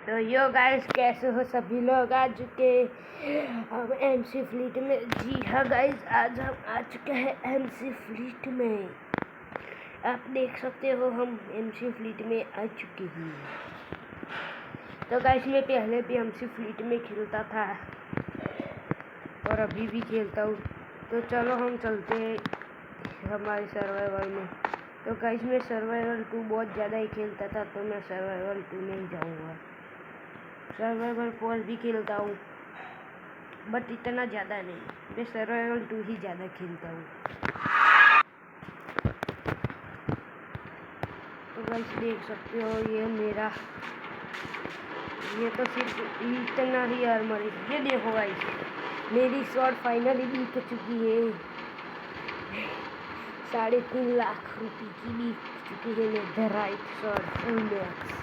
तो yo guys, कैसे हो सभी लोग? आ चुके हम एमसी फ्लीट में। जी हाँ गाइस, आज हम आ चुके हैं एमसी फ्लीट में। आप देख सकते हो हम एमसी फ्लीट में आ चुके हैं। तो गाइस, मैं पहले भी एमसी फ्लीट में खेलता था और अभी भी खेलता हूँ। तो चलो हम चलते हैं हमारे सर्वाइवल में। तो गाइस, मैं सर्वाइवल 2 बहुत ज़्यादा ही खेलता था, तो मैं सर्वाइवल 2 में ही जाऊँगा। सर्वाइवल 4 भी खेलता हूँ, बट इतना ज़्यादा नहीं। मैं सर्वाइवल 2 ही ज़्यादा खेलता हूँ। तो गाइस, देख सकते हो ये तो सिर्फ इतना ही आर्मर है। ये देखो गाइस, मेरी शॉट फाइनली बिक चुकी है। 3.5 लाख रुपए की बिक चुकी है netherite shot full max.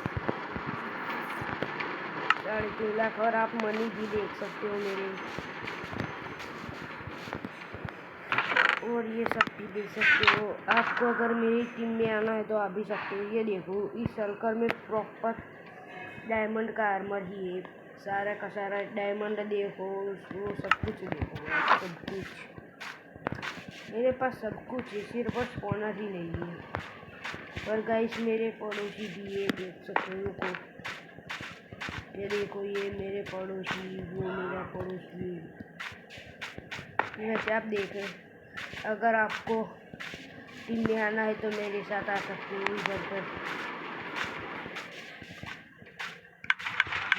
3.5 lakh. और आप मनी भी देख सकते हो मेरे, और ये सब भी देख सकते हो। आपको अगर मेरी टीम में आना है तो आ भी सकते हो। ये देखो, इस सर्कल में प्रॉपर डायमंड का आर्मर ही है। सारा का सारा डायमंड देखो, वो सब कुछ देखो, सब कुछ मेरे पास सब कुछ है, सिर्फ स्पॉनर ही नहीं है। और गाइस, मेरे पड़ोसी भी ये देख सकते हो को। ये देखो, ये मेरे पड़ोसी, वो मेरा पड़ोसी। वैसे आप देखें, अगर आपको टीम में आना है तो मेरे साथ आ सकते हो इधर पर।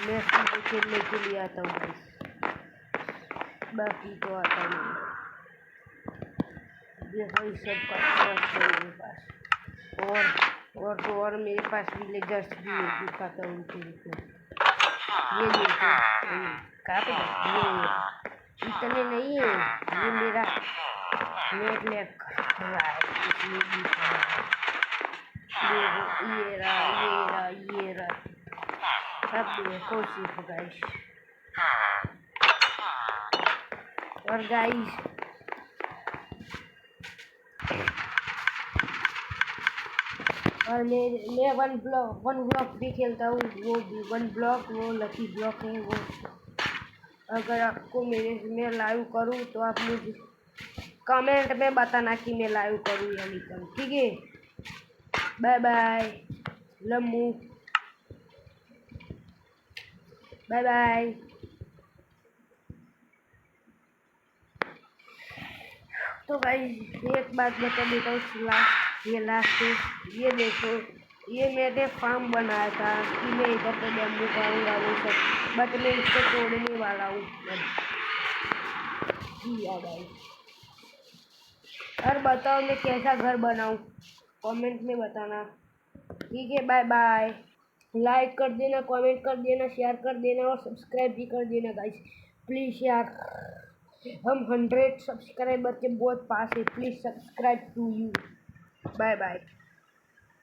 मैं सीधे खेलने के लिए आता हूँ गाइस, बाकी तो आता नहीं। देखो, इस सब का ट्रस्ट है मेरे पास। और मेरे पास विलेजर्स भी है, दिखाता हूँ उनको। ये देखो, कहाँ पे ये इतने नहीं है। ये मेरा नेट लैग कर रहा है, इसलिए दिख रहा है। देखो, ये रहा। सब देखो सिर्फ गाइस। और गाइस, और मैं वन ब्लॉक भी खेलता हूँ। वो भी वन ब्लॉक, वो लकी ब्लॉक है वो। अगर आपको मैं लाइव करूँ तो आप मुझे कमेंट में बताना कि मैं लाइव करूँ या नहीं करूँ, ठीक है? Bye bye Lammu, bye bye. तो भाई, एक बात बता देता हूँ, लास्ट है। ये देखो, ये मैंने फार्म बनाया था कि मैं इधर पे बैम्बू पाऊंगा वो सब, बट मैं इसको तोड़ने वाला हूँ। जी हाँ भाई। और बताओ मैं कैसा घर बनाऊँ, कमेंट में बताना, ठीक है? Bye bye. लाइक कर देना, कमेंट कर देना, शेयर कर देना और सब्सक्राइब भी कर देना गाइस, प्लीज़ यार। हम 100 सब्सक्राइबर के बहुत पास है। Please subscribe to you. Bye bye.